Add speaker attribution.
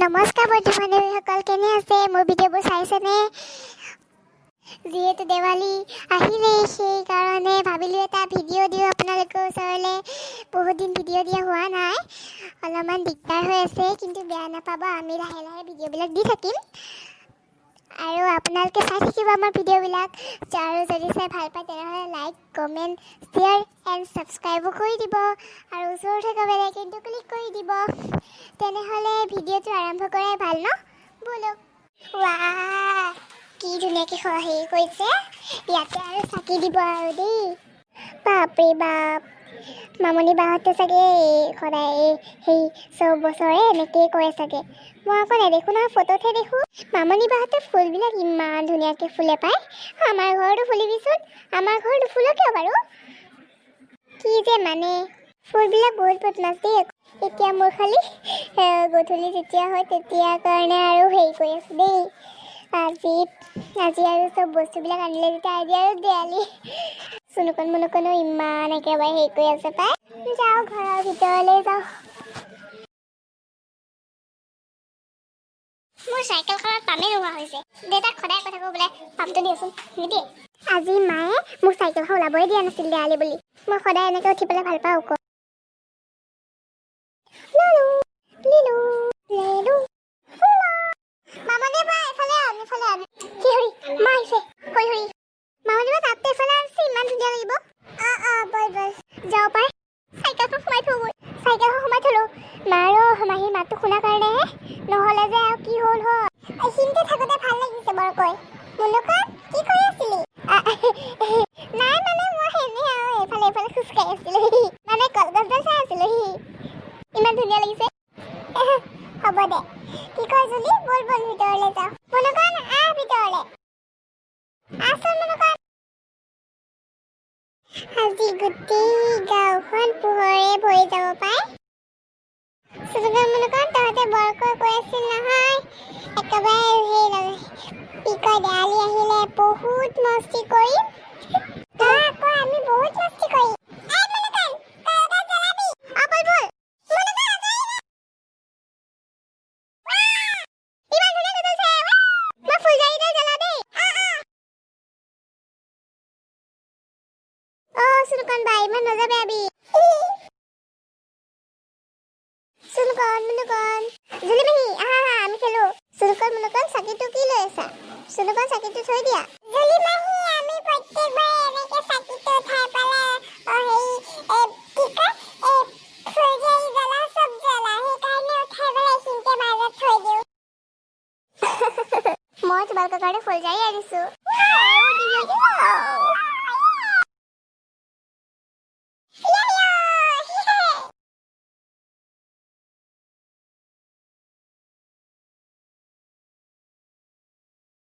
Speaker 1: নমস্কাৰ বন্ধু-বান্ধৱীসকল, কেনে আছে? মোৰ ভিডিঅ'বোৰ চাইছেনে? যিহেতু দেৱালী আহিলেই, সেইকাৰণে ভাবিলোঁ এটা ভিডিঅ' দিওঁ আপোনালোকৰ ওচৰলৈ। বহুত দিন ভিডিঅ' দিয়া হোৱা নাই, অলপমান দিগদাৰ হৈ আছে, কিন্তু বেয়া নাপাব, আমি লাহে লাহে ভিডিঅ'বিলাক দি থাকিম আৰু আপোনালোকে চাই থাকিব আমাৰ ভিডিঅ'বিলাক। আৰু যদি চাই ভাল পায় তেনেহ'লে লাইক, কমেণ্ট, শ্বেয়াৰ এণ্ড ছাবস্ক্ৰাইবো কৰি দিব আৰু ওচৰত থকা বেল আইকনটো ক্লিক কৰি দিব। তেনেহ'লে ভিডিঅ'টো আৰম্ভ কৰাই ভাল ন? ব'লক। ৱাহ, কি ধুনীয়াকৈ হেৰি কৰিছে, ইয়াতে আৰু চাকি দিব আৰু দেই। বাপৰে বাপ, মামনি বাহঁতে চাগে সদায় সেই চব বছৰে এনেকৈয়ে কৰে চাগে। মই আকৌ নেদেখোঁ নহয়, ফটোতহে দেখোঁ। মামনি বাহঁতে ফুলবিলাক ইমান ধুনীয়াকৈ ফুলে পায়। আমাৰ ঘৰতো ফুলিবিচোন। আমাৰ ঘৰত নুফুলো কিয় বাৰু? কি যে মানে, ফুলবিলাক বহুত বদমাছ দেই। এতিয়া মোৰ খালি গধূলি যেতিয়া হয় তেতিয়া কাৰণে আৰু হেৰি কৰি আছোঁ দেই। আজি আৰু চব বস্তুবিলাক আনিলে যেতিয়া আজি আৰু দেৱালী। চুনুকন মুনুকনো ইমান একেবাৰে হেৰি কৰি আছে পাই। যাওঁ ঘৰৰ ভিতৰলৈ যাওঁ। মোৰ চাইকেলখনত পামেই নোহোৱা হৈছে। দেউতাক সদায় কথা কওঁ বোলে পামটো দিয়চোন, নিদিয়ে। আজি মায়ে মোক চাইকেলখন ওলাবই দিয়া নাছিল দেৱালী বুলি। মই সদায় এনেকৈ উঠি পেলাই ভাল পাওঁ আকৌ। মামনি বা এফালে আন, এফালে আন। কি হৰি, মা আহিছে। হৰি হৰি, মামনি বা তাতটো এফালে আছে, ইমান ধুনীয়া লাগিব। বল বল, যাব পাৰে। চাইকেলখন সোমাই থওঁ গৈ। চাইকেলখন সোমাই থলোঁ। মা আৰু মাহীৰ মাতটো শুনাৰ কাৰণেহে, নহ'লে যে আৰু কি হ'ল হয়। এইখিনিতে থাকোঁতে ভাল লাগিছে বৰকৈ। মুনুকা, কি কৰি আছিলি? নাই মানে মই এনেই আৰু এইফালে এইফালে খোজকাঢ়ি আছিলোঁ। মানে কলগছডাল চাই আছিলোঁ। ইমান ধুনীয়া লাগিছে। হ'ব দে। কি কয় জুলি, বল বল ভিতৰলৈ যাওঁ। মুনুকান, আহ ভিতৰলৈ। আহচোন মুনুকান। আজি গোটেই গাঁওখন পোহৰে ভৰি যাব পাই। মুনুকান, তহঁতে বৰকৈ কৈ আছিল নহয়, একেবাৰে কি কয় দেৱালী আহিলে বহুত মস্তি কৰিম। আকৌ আমি বহুত মস্তি কৰিম। চুনুকন বাই, ইমান নাযাবি আবি। চুনুকন মুনুকন, জুলি মাহী আহা আহা, আমি খেলো। চুনুকন মুনুকন, চাকিটো কি লৈ আছা? চুনুকন, চাকিটো থৈ দিয়া। জুলি মাহী, আমি প্ৰত্যেকবাৰে এনেকৈ চাকিটো উঠাই পেলাই কি কয় ফুলজাৰি জ্বলা, চব জ্বলা, সেইকাৰণে উঠাই পেলাই এইখিনিতে মাজত থৈ দিওঁ। মই তোমালোকৰ কাৰণে ফুলজাৰি আনিছোঁ।